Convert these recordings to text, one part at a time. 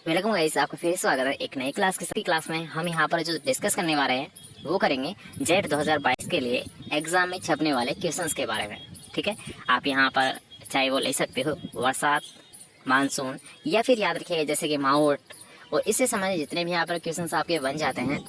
Welcome guys, आपका फिर से स्वागत है एक नई क्लास में। हम यहाँ पर जो डिस्कस करने वाले हैं वो करेंगे जेट 2022 के लिए एग्जाम में छपने वाले क्वेश्चंस के बारे में। ठीक है, आप यहाँ पर चाहे वो ले सकते हो बरसात, मानसून या फिर याद रखिएगा जैसे कि माउट, और इससे संबंधित जितने भी यहाँ पर क्वेश्चंस आपके बन जाते हैं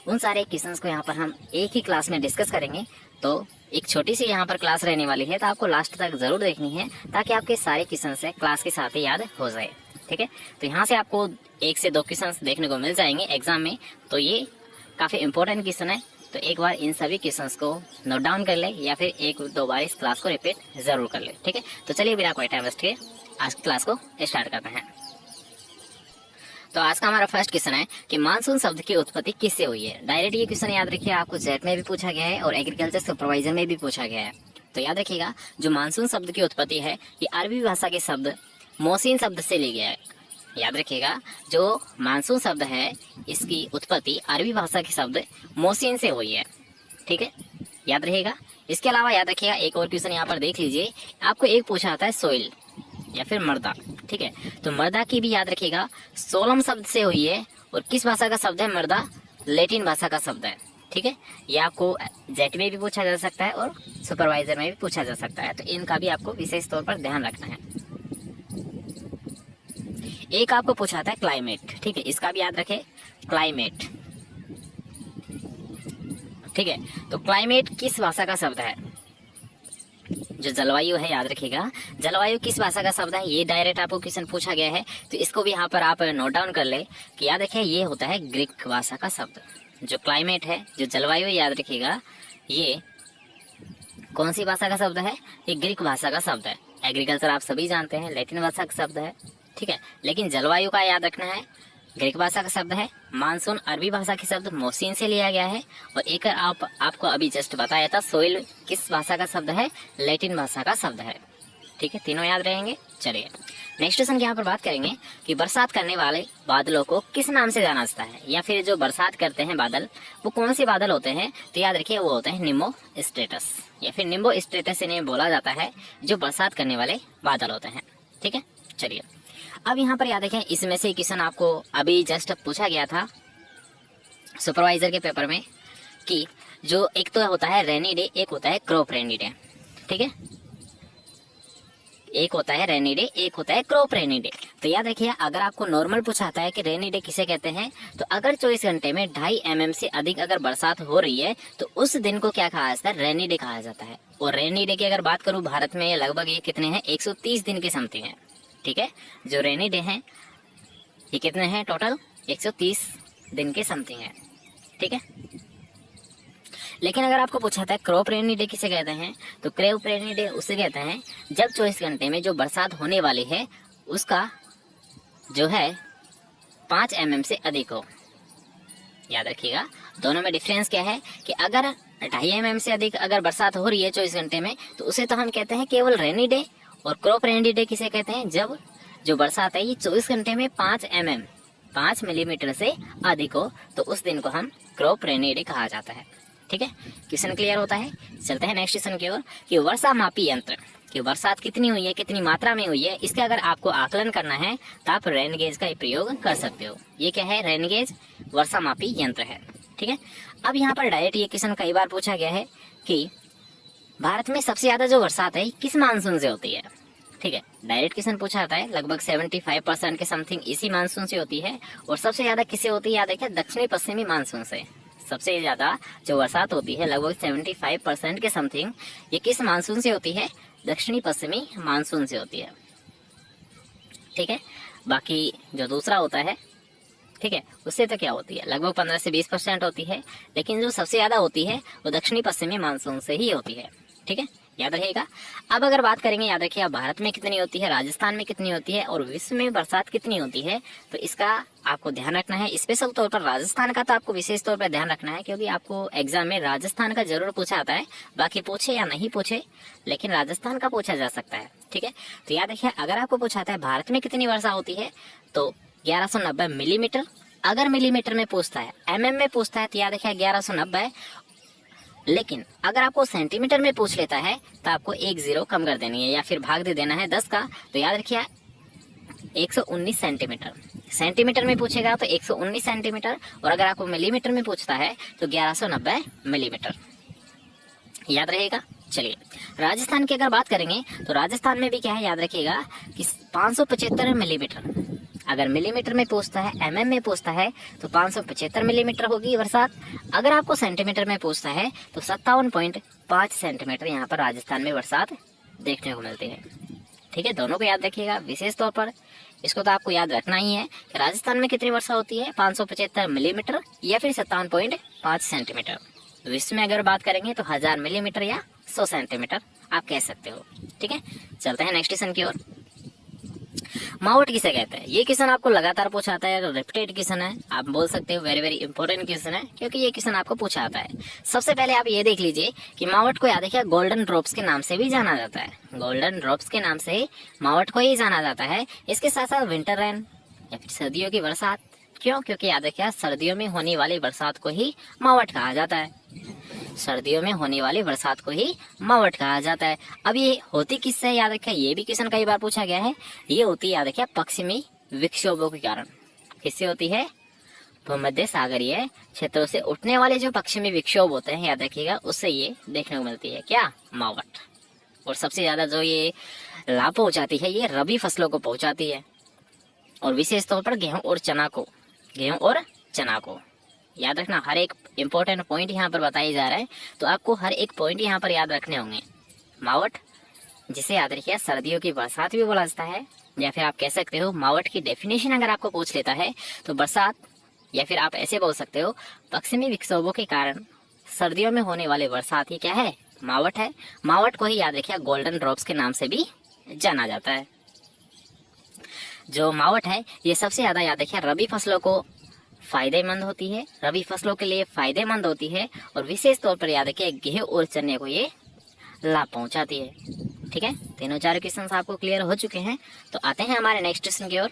उन सारे क्वेश्चंस को यहाँ पर हम एक ही क्लास में डिस्कस करेंगे। तो एक छोटी सी यहाँ पर क्लास रहने वाली है, तो आपको लास्ट तक जरूर देखनी है ताकि आपके सारे क्वेश्चंस है क्लास के साथ ही याद हो जाए। ठीक है, तो यहाँ से आपको 1 से 2 क्वेश्चंस देखने को मिल जाएंगे एग्जाम में, तो ये काफ़ी इंपॉर्टेंट क्वेश्चन है। तो एक बार इन सभी क्वेश्चंस को नोट डाउन कर ले या फिर 1-2 बार इस क्लास को रिपीट जरूर कर ले। ठीक है, तो चलिए बिना कोई टाइम वेस्ट किए आज की क्लास को स्टार्ट करते हैं। तो आज का हमारा फर्स्ट क्वेश्चन है कि मानसून शब्द की उत्पत्ति किससे हुई है। डायरेक्ट ये क्वेश्चन याद रखिए, आपको जेट में भी पूछा गया है और एग्रीकल्चर सुपरवाइजर में भी पूछा गया है। तो याद रखिएगा जो मानसून शब्द की उत्पत्ति है ये अरबी भाषा के शब्द मौसीन शब्द से ली गया है। याद रखिएगा जो मानसून शब्द है इसकी उत्पत्ति अरबी भाषा के शब्द मौसीन से हुई है। ठीक है, याद रहेगा। इसके अलावा याद रखिएगा एक और क्वेश्चन यहाँ पर देख लीजिए, आपको एक पूछा आता है सोइल या फिर मर्दा। ठीक है, तो मर्दा की भी याद रखिएगा सोलम शब्द से हुई है और किस भाषा का शब्द है मर्दा, लैटिन भाषा का शब्द है। ठीक है, ये आपको जेट में भी पूछा जा सकता है और सुपरवाइजर में भी पूछा जा सकता है, तो इनका भी आपको विशेष तौर पर ध्यान रखना है। एक आपको पूछा था क्लाइमेट। ठीक है, इसका भी याद रखें क्लाइमेट। ठीक है, तो क्लाइमेट किस भाषा का शब्द है। जो जलवायु है याद रखिएगा जलवायु किस भाषा का शब्द है, ये डायरेक्ट आपको क्वेश्चन पूछा गया है, तो इसको भी यहाँ पर आप नोट डाउन कर ले कि याद रखिए ये होता है ग्रीक भाषा का शब्द। जो क्लाइमेट है, जो जलवायु याद रखिएगा ये कौन सी भाषा का शब्द है, ये ग्रीक भाषा का शब्द है। एग्रीकल्चर आप सभी जानते हैं लैटिन भाषा का शब्द है। ठीक है, लेकिन जलवायु का याद रखना है ग्रीक भाषा का शब्द है। मानसून अरबी भाषा के शब्द मौसीन से लिया गया है, और एक आपको अभी जस्ट बताया था सोइल किस भाषा का शब्द है, लैटिन भाषा का शब्द है। ठीक है, तीनों याद रहेंगे। चलिए नेक्स्ट क्वेश्चन की यहाँ पर बात करेंगे कि बरसात करने वाले बादलों को किस नाम से जाना जाता है, या फिर जो बरसात करते हैं बादल वो कौन से बादल होते हैं। तो याद रखिए वो होते हैं निम्बो स्टेटस, या फिर निम्बो स्टेटस इन्हें बोला जाता है जो बरसात करने वाले बादल होते हैं। ठीक है, चलिए अब यहाँ पर याद रखें इसमें से क्वेश्चन आपको अभी जस्ट पूछा गया था सुपरवाइजर के पेपर में कि जो एक तो होता है रेनी डे, एक होता है क्रॉप रेनी डे। ठीक है, एक होता है रेनी डे, एक होता है क्रॉप रेनी डे। तो याद रखिए अगर आपको नॉर्मल पूछाता है कि रेनी डे किसे कहते हैं, तो अगर 24 घंटे में 2.5 mm से अधिक अगर बरसात हो रही है तो उस दिन को क्या कहा जाता है, रेनी डे कहा जाता है। और रेनी डे की अगर बात करूँ भारत में लगभग ये कितने हैं, 130 दिन के समथिंग है। ठीक है, जो रेनी डे हैं ये कितने हैं, टोटल 130 दिन के समथिंग है। ठीक है, लेकिन अगर आपको पूछा था क्रॉप रेनी डे किसे कहते हैं, तो क्रॉप रेनी डे उसे कहते हैं जब 24 घंटे में जो बरसात होने वाली है उसका जो है 5 mm से अधिक हो। याद रखिएगा दोनों में डिफरेंस क्या है कि अगर 2.5 mm से अधिक अगर बरसात हो रही है 24 घंटे में तो उसे तो हम कहते हैं केवल रेनी डे, और क्रॉप रेनी डे किसे कहते हैं जब जो बरसात है ये 24 घंटे में 5 मिलीमीटर से अधिक हो, तो उस दिन को हम क्रॉप रेनी डे कहा जाता है। ठीक है, क्वेश्चन क्लियर होता है। चलते हैं नेक्स्ट क्वेश्चन की ओर कि वर्षा मापी यंत्र कि बरसात कितनी हुई है, कितनी मात्रा में हुई है, इसका अगर आपको आकलन करना है तो आप रेन गेज का प्रयोग कर सकते हो। ये क्या है, रेन गेज वर्षा मापी यंत्र है। ठीक है, अब यहाँ पर डायरेक्ट ये क्वेश्चन कई बार पूछा गया है कि भारत में सबसे ज्यादा जो बरसात है किस मानसून से होती है। ठीक है, डायरेक्ट क्वेश्चन पूछा जाता है, लगभग 75% के समथिंग इसी मानसून से होती है, और सबसे ज्यादा किससे होती है, याद रखिए दक्षिणी पश्चिमी मानसून से। सबसे ज्यादा जो बरसात होती है लगभग 75% के समथिंग ये किस मानसून से होती है, दक्षिणी पश्चिमी मानसून से होती है। ठीक है, बाकी जो दूसरा होता है ठीक है उससे तो क्या होती है, लगभग 15 से 20% होती है, लेकिन जो सबसे ज्यादा होती है वो दक्षिणी पश्चिमी मानसून से ही होती है। ठीक है, याद रहेगा। अब अगर बात करेंगे याद रखिए भारत में कितनी होती है, राजस्थान में कितनी होती है, और विश्व में बरसात कितनी होती है, तो इसका आपको ध्यान रखना है। स्पेशल तौर पर राजस्थान का तो आपको विशेष तौर पर ध्यान रखना है, क्योंकि आपको एग्जाम में राजस्थान का जरूर पूछा आता है, बाकी पूछे या नहीं पूछे लेकिन राजस्थान का पूछा जा सकता है। ठीक है, तो याद रखिए अगर आपको पूछा आता है भारत में कितनी वर्षा होती है तो 1190 मिलीमीटर। अगर मिलीमीटर में पूछता है, mm में पूछता है तो याद रखिए 1190, लेकिन अगर आपको सेंटीमीटर में पूछ लेता है तो आपको 1 0 कम कर देनी है या फिर भाग दे देना है 10 का, तो याद रखिए 119 सेंटीमीटर। सेंटीमीटर में पूछेगा तो 119 सेंटीमीटर, और अगर आपको मिलीमीटर में पूछता है तो 1190 मिलीमीटर। याद रहेगा। चलिए राजस्थान की अगर बात करेंगे तो राजस्थान में भी क्या है, याद रखिएगा कि 575 मिलीमीटर। अगर मिलीमीटर में पूछता है, एमएम में पूछता है तो 575 मिलीमीटर होगी बरसात। अगर आपको सेंटीमीटर में पूछता है तो 57.5 सेंटीमीटर यहाँ पर राजस्थान में बरसात देखने को मिलती है। ठीक है, दोनों को याद रखिएगा। विशेष तौर पर इसको तो आपको याद रखना ही है कि राजस्थान में कितनी वर्षा होती है, 575 मिलीमीटर या फिर 57.5 सेंटीमीटर। विश्व में अगर बात करेंगे तो 1000 मिलीमीटर या 100 सेंटीमीटर आप कह सकते हो। ठीक है, चलते हैं नेक्स्ट क्वेश्चन की ओर। मावट किसे कहते हैं? ये क्वेश्चन आपको लगातार पूछा आता है, अगर रिपीटेड क्वेश्चन है आप बोल सकते हो वेरी वेरी इंपॉर्टेंट क्वेश्चन है, क्योंकि ये क्वेश्चन आपको पूछा आता है। सबसे पहले आप ये देख लीजिए कि मावट को याद रखिए गोल्डन ड्रॉप्स के नाम से भी जाना जाता है। गोल्डन ड्रॉप्स के नाम से मावट को ही जाना जाता है। इसके साथ साथ विंटर रेन या फिर सर्दियों की बरसात। क्यों? क्योंकि याद रखिए सर्दियों में होने वाली बरसात को ही मावट कहा जाता है। सर्दियों में होने वाली बरसात को ही मावट कहा जाता है। अब ये होती किससे, याद रखिए ये भी क्वेश्चन कई बार पूछा गया है। ये होती याद रखिए पश्चिमी विक्षोभों के कारण। किससे होती है? भूमध्य सागरीय क्षेत्रों से उठने वाले जो पश्चिमी विक्षोभ होते हैं, याद रखिएगा उससे ये देखने को मिलती है क्या, मावट। और सबसे ज्यादा जो ये लाभ पहुंचाती है ये रबी फसलों को पहुंचाती है, और विशेष तौर पर गेहूं और चना को। याद रखना, हर एक इम्पोर्टेंट पॉइंट यहाँ पर बताया जा रहा है, तो आपको हर एक पॉइंट यहाँ पर याद रखने होंगे। मावट जिसे याद रखिए सर्दियों की बरसात भी बोला जाता है, या फिर आप कह सकते हो मावट की डेफिनेशन अगर आपको पूछ लेता है तो बरसात, या फिर आप ऐसे बोल सकते हो पश्चिमी विक्षोभों के कारण सर्दियों में होने वाली बरसात ही क्या है, मावट है। मावट को ही याद रखिए गोल्डन ड्रॉप्स के नाम से भी जाना जाता है। जो मावट है ये सबसे ज्यादा याद रखिए रबी फसलों को फायदेमंद होती है, रबी फसलों के लिए फायदेमंद होती है, और विशेष तौर पर याद रखिए गेहूं और चने को ये लाभ पहुंचाती है। ठीक है, तीनों चार क्वेश्चन आपको क्लियर हो चुके हैं। तो आते हैं हमारे नेक्स्ट क्वेश्चन की ओर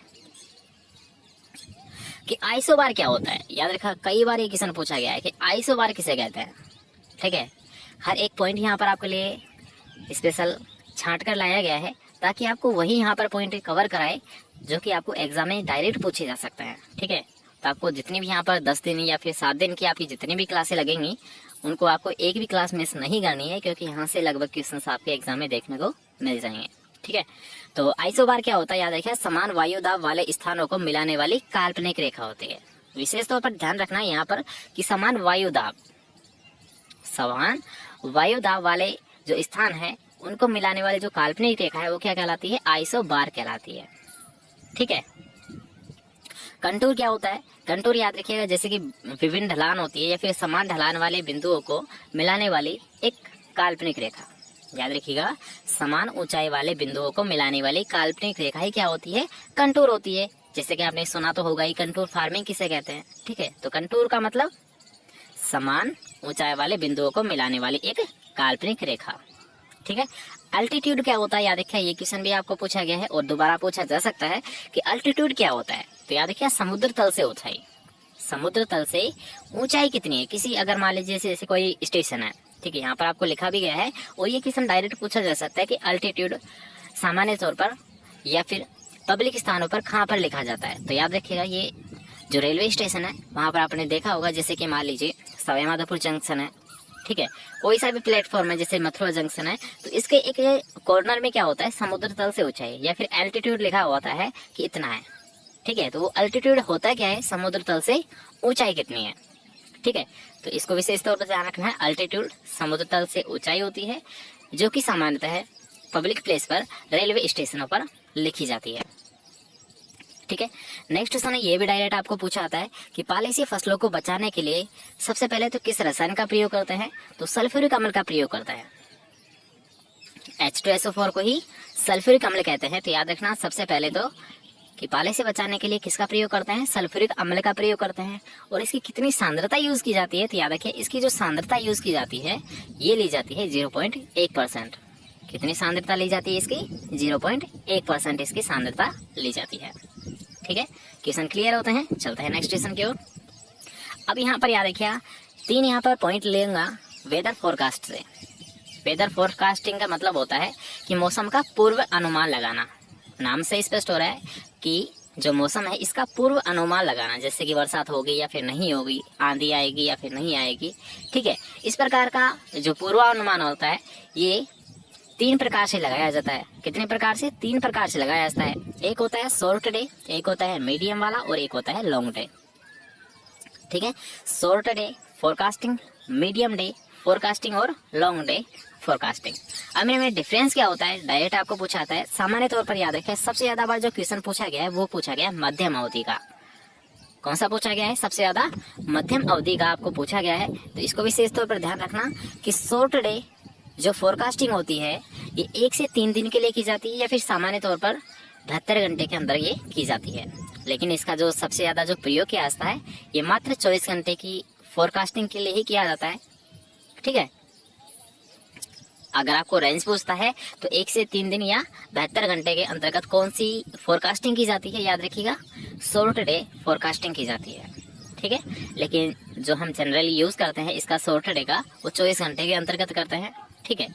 कि आइसोबार क्या होता है। याद रखा कई बार ये क्वेश्चन पूछा गया है कि आइसोबार किसे कहते हैं। ठीक है, हर एक पॉइंट यहाँ पर आपके लिए स्पेशल छांट कर लाया गया है ताकि आपको वही यहाँ पर पॉइंट कवर कराए जो कि आपको एग्जाम में डायरेक्ट पूछे जा सकते हैं। ठीक है, तो आपको जितनी भी यहाँ पर 10 दिन या फिर 7 दिन की आपकी जितनी भी क्लासें लगेंगी उनको आपको एक भी क्लास मिस नहीं करनी है, क्योंकि यहाँ से लगभग क्वेश्चन आपके एग्जाम में देखने को मिल जाएंगे। ठीक है, तो आइसोबार क्या होता है, याद रखिए समान वायु दाब वाले स्थानों को मिलाने वाली काल्पनिक रेखा होती है। विशेष तौर पर ध्यान रखना है यहाँ पर कि समान वायु दाब वाले जो स्थान है उनको मिलाने वाली जो काल्पनिक रेखा है वो क्या कहलाती है, आइसोबार कहलाती है। ठीक है, कंटूर क्या होता है? कंटूर याद रखिएगा जैसे कि विभिन्न ढलान होती है या फिर समान ढलान वाले बिंदुओं को मिलाने वाली एक काल्पनिक रेखा। याद रखिएगा समान ऊंचाई वाले बिंदुओं को मिलाने वाली काल्पनिक रेखा ही क्या होती है, कंटूर होती है। जैसे कि आपने सुना तो होगा ही कंटूर फार्मिंग किसे कहते हैं। ठीक है, तो कंटूर का मतलब समान ऊंचाई वाले बिंदुओं को मिलाने वाली एक काल्पनिक रेखा। ठीक है, अल्टीट्यूड क्या होता है? याद रखिए ये क्वेश्चन भी आपको पूछा गया है और दोबारा पूछा जा सकता है कि अल्टीट्यूड क्या होता है। तो याद रखिए समुद्र तल से ऊंचाई, समुद्र तल से ऊंचाई कितनी है किसी, अगर मान लीजिए जैसे कोई स्टेशन है, ठीक है, यहाँ पर आपको लिखा भी गया है, और ये क्वेश्चन डायरेक्ट पूछा जा सकता है कि अल्टीट्यूड सामान्य तौर पर या फिर पब्लिक स्थानों पर कहाँ पर लिखा जाता है। तो याद रखिएगा ये जो रेलवे स्टेशन है वहाँ पर आपने देखा होगा, जैसे कि मान लीजिए सवाई माधोपुर जंक्शन है, ठीक है, कोई सा भी प्लेटफॉर्म है जैसे मथुरा जंक्शन है, तो इसके एक कॉर्नर में क्या होता है, समुद्र तल से ऊंचाई या फिर एल्टीट्यूड लिखा होता है कि इतना है। ठीक है, तो वो अल्टीट्यूड होता क्या है, समुद्र तल से ऊंचाई कितनी है। ठीक है, तो इसको विशेष तौर पर ध्यान रखना है, अल्टीट्यूड समुद्र तल से ऊंचाई होती है जो कि सामान्यतः पब्लिक प्लेस पर रेलवे स्टेशनों पर लिखी जाती है। ठीक है, नेक्स्ट क्वेश्चन ये भी डायरेक्ट आपको पूछा आता है कि पॉलिसी फसलों को बचाने के लिए सबसे पहले तो किस रसायन का प्रयोग करते हैं, तो सल्फ्यूरिक अम्ल का प्रयोग करता है। H2SO4 को ही सल्फ्यूरिक अम्ल कहते हैं। तो याद रखना सबसे पहले तो कि पाले से बचाने के लिए किसका प्रयोग करते हैं, सल्फ्यूरिक अम्ल का प्रयोग करते हैं। और इसकी कितनी सांद्रता यूज की जाती है, तो याद रखिए इसकी जो सांद्रता यूज की जाती है ये ली जाती है 0.1%। कितनी सांद्रता ली जाती है इसकी, 0.1% इसकी सांद्रता ली जाती है। ठीक है, क्वेश्चन क्लियर होते हैं। चलते हैं नेक्स्ट क्वेश्चन की ओर। अब यहाँ पर याद रखिए 3 यहाँ पर पॉइंट लेगा वेदर फोरकास्ट से। वेदर फोरकास्टिंग का मतलब होता है कि मौसम का पूर्व अनुमान लगाना। नाम से स्पष्ट हो रहा है कि जो मौसम है इसका पूर्व अनुमान लगाना, जैसे कि बरसात होगी या फिर नहीं होगी, आंधी आएगी या फिर नहीं आएगी। ठीक है, इस प्रकार का जो पूर्वानुमान होता है ये 3 प्रकार से लगाया जाता है। कितने प्रकार से? 3 प्रकार से लगाया जाता है। एक होता है शॉर्ट डे, एक होता है मीडियम वाला और एक होता है लॉन्ग डे। ठीक है, short day forecasting, medium day forecasting और लॉन्ग डे फोरकास्टिंग। अब में डिफरेंस क्या होता है, डायरेक्ट आपको पूछा जाता है। सामान्य तौर पर याद रखें, सबसे ज्यादा बार जो क्वेश्चन पूछा गया है वो पूछा गया है मध्यम अवधि का। कौन सा पूछा गया है? सबसे ज्यादा मध्यम अवधि का आपको पूछा गया है। तो इसको विशेष तौर पर ध्यान रखना कि शॉर्ट डे जो फोरकास्टिंग होती है ये 1 से 3 दिन के लिए की जाती है या फिर सामान्य तौर पर 72 घंटे के अंदर ये की जाती है। लेकिन इसका जो सबसे ज्यादा जो प्रयोग किया जाता है ये मात्र 24 घंटे की फोरकास्टिंग के लिए ही किया जाता है। ठीक है, अगर आपको रेंज पूछता है तो 1 से 3 दिन या 72 घंटे के अंतर्गत कौन सी फोरकास्टिंग की जाती है, याद रखिएगा शॉर्ट डे फोरकास्टिंग की जाती है। ठीक है, लेकिन जो हम जनरली यूज करते हैं इसका शॉर्ट डे का वो 24 घंटे के अंतर्गत करते हैं। ठीक है,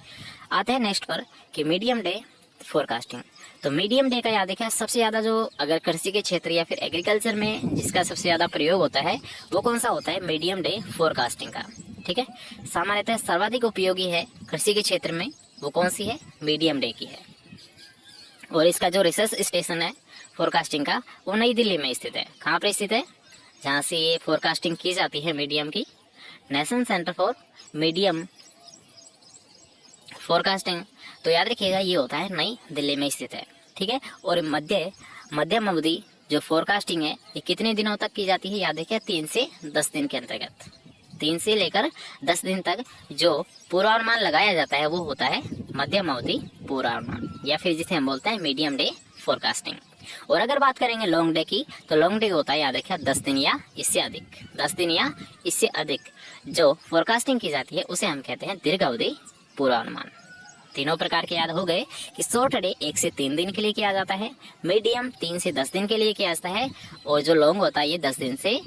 आते हैं नेक्स्ट पर कि मीडियम डे फोरकास्टिंग। तो मीडियम डे का याद रखिए, सबसे ज्यादा जो अगर कृषि के क्षेत्र या फिर एग्रीकल्चर में जिसका सबसे ज्यादा प्रयोग होता है वो कौन सा होता है? मीडियम डे फोरकास्टिंग का। ठीक है, सामान्यतः सर्वाधिक उपयोगी है कृषि के क्षेत्र में, वो कौन सी है? मीडियम डे की है। और इसका जो रिसर्च स्टेशन है फोरकास्टिंग का वो नई दिल्ली में स्थित है। कहाँ पर स्थित है? जहाँ से ये फोरकास्टिंग की जाती है मीडियम की, national centre for medium forecasting. तो याद रखिएगा ये होता है नई दिल्ली में स्थित है। ठीक है, और मध्यम अवधि जो फोरकास्टिंग है ये कितने दिनों तक की जाती है? याद रखिए 3 से 10 दिन के अंतर्गत, 3 से लेकर 10 दिन तक जो पूर्वानुमान लगाया जाता है वो होता है मध्यम अवधि पूर्वानुमान या फिर जिसे हम बोलते हैं मीडियम डे फोरकास्टिंग। और अगर बात करेंगे लॉन्ग डे की तो लॉन्ग डे होता है याद रखिए 10 दिन या इससे अधिक, 10 दिन या इससे अधिक जो फोरकास्टिंग की जाती है उसे हम कहते हैं दीर्घ अवधि पूर्वानुमान। तीनों प्रकार के याद हो गए कि शॉर्ट डे 1 से 3 दिन के लिए किया जाता है, मीडियम 3 से 10 दिन के लिए किया जाता है और जो लॉन्ग होता है ये 10 दिन से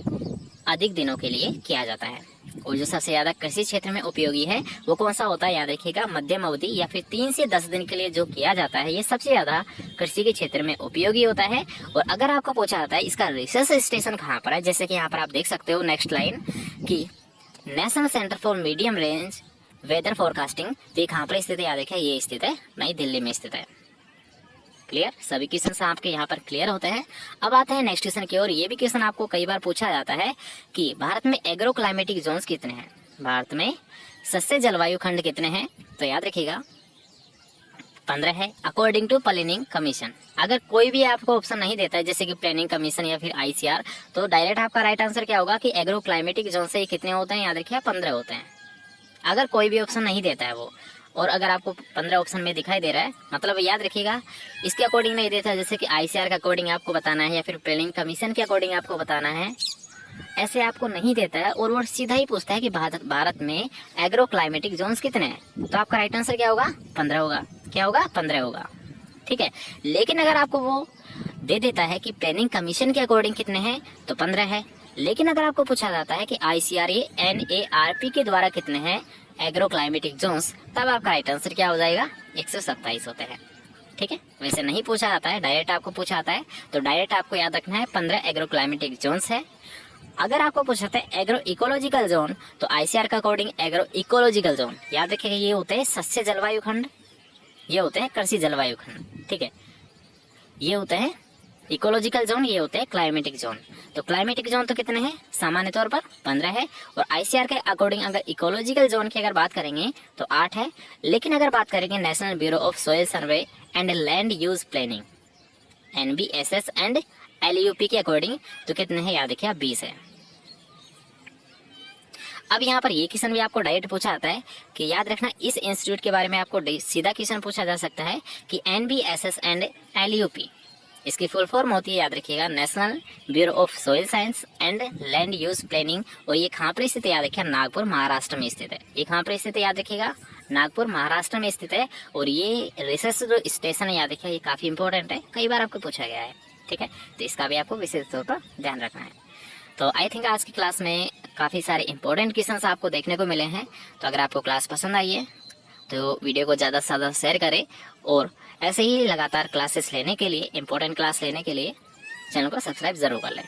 अधिक दिनों के लिए किया जाता है। और जो सबसे ज्यादा कृषि क्षेत्र में उपयोगी है वो कौन सा होता है? याद रखिएगा मध्यम अवधि या फिर 3 से 10 दिन के लिए जो किया जाता है ये सबसे ज्यादा कृषि के क्षेत्र में उपयोगी होता है। और अगर आपको पूछा जाता है इसका रिसर्च स्टेशन कहाँ पर है, जैसे कि यहाँ पर आप देख सकते हो नेक्स्ट लाइन कि national centre for medium range weather forecasting, तो कहाँ पर स्थित है? याद रखिए ये स्थित है नई दिल्ली में स्थित है। क्लियर, सभी क्वेश्चन आपके यहाँ पर क्लियर होते हैं। अब आते हैं नेक्स्ट क्वेश्चन की ओर। ये भी क्वेश्चन आपको कई बार पूछा जाता है कि भारत में एग्रो क्लाइमेटिक जोन्स कितने हैं, भारत में सस्य जलवायु खंड कितने हैं? तो याद रखिएगा 15 है अकॉर्डिंग टू प्लानिंग कमीशन। अगर कोई भी आपको ऑप्शन नहीं देता है जैसे कि प्लानिंग कमीशन या फिर ICR, तो डायरेक्ट आपका राइट आंसर क्या होगा कि एग्रो क्लाइमेटिक जोन से कितने होते हैं? याद रखिए 15 होते हैं। अगर कोई भी ऑप्शन नहीं देता है वो, और अगर आपको 15 ऑप्शन में दिखाई दे रहा है मतलब याद रखिएगा इसके अकॉर्डिंग नहीं देता, जैसे कि ICR के अकॉर्डिंग आपको बताना है या फिर प्लानिंग कमीशन के अकॉर्डिंग आपको बताना है, ऐसे आपको नहीं देता है और वो सीधा ही पूछता है कि भारत में एग्रो क्लाइमेटिक जोन्स कितने हैं। तो आपका राइट आंसर क्या होगा? 15 होगा। क्या होगा? 15 होगा। ठीक है, लेकिन अगर आपको वो दे देता है कि प्लानिंग कमीशन के अकॉर्डिंग कितने हैं तो 15 है। लेकिन अगर आपको पूछा जाता है कि ICRA NARP के द्वारा कितने हैं एग्रो क्लाइमेटिक जोन्स, तब आपका राइट आंसर क्या हो जाएगा? 127 होते हैं। ठीक है, वैसे नहीं पूछा जाता है, डायरेक्ट आपको पूछा जाता है तो डायरेक्ट आपको याद रखना है 15 एग्रो क्लाइमेटिक जोन्स है। अगर आपको पूछा जाता है एग्रो इकोलॉजिकल जोन तो ICR का अकॉर्डिंग एग्रो इकोलॉजिकल जोन याद रखिएगा ये होते हैं सस्य जलवायु खंड, ये होते हैं कृषि जलवायु खंड। ठीक है, ये होते हैं इकोलॉजिकल जोन, ये होते हैं क्लाइमेटिक जोन। तो क्लाइमेटिक जोन तो कितने हैं? सामान्य तौर पर 15 है और ICR के अकॉर्डिंग अगर इकोलॉजिकल जोन की अगर बात करेंगे तो 8 है। लेकिन अगर बात करेंगे national bureau of soil survey and land use planning NBSS and LUP के अकॉर्डिंग तो कितने हैं? याद रखिए 20 है। अब यहाँ पर ये क्वेश्चन भी आपको डायरेक्ट पूछा जाता है कि याद रखना इस इंस्टीट्यूट के बारे में आपको सीधा क्वेश्चन पूछा जा सकता है कि NBSS एंड LUP इसकी फुल फॉर्म होती है याद रखिएगा national bureau of soil science and land use planning. और ये कहाँ पर स्थित है? याद रखिए नागपुर महाराष्ट्र में स्थित है। ये कहाँ पर स्थित है? याद रखिएगा नागपुर महाराष्ट्र में स्थित है। और ये रिसर्च जो स्टेशन है याद रखिए ये काफी इंपॉर्टेंट है, कई बार आपको पूछा गया है। ठीक है, तो इसका भी आपको विशेष तौर पर ध्यान रखना है। तो आई थिंक आज की क्लास में काफी सारे इंपॉर्टेंट क्वेश्चन आपको देखने को मिले हैं। तो अगर आपको क्लास पसंद आई है तो वीडियो को ज़्यादा से ज़्यादा शेयर करें और ऐसे ही लगातार क्लासेस लेने के लिए, इंपॉर्टेंट क्लास लेने के लिए चैनल को सब्सक्राइब जरूर कर लें।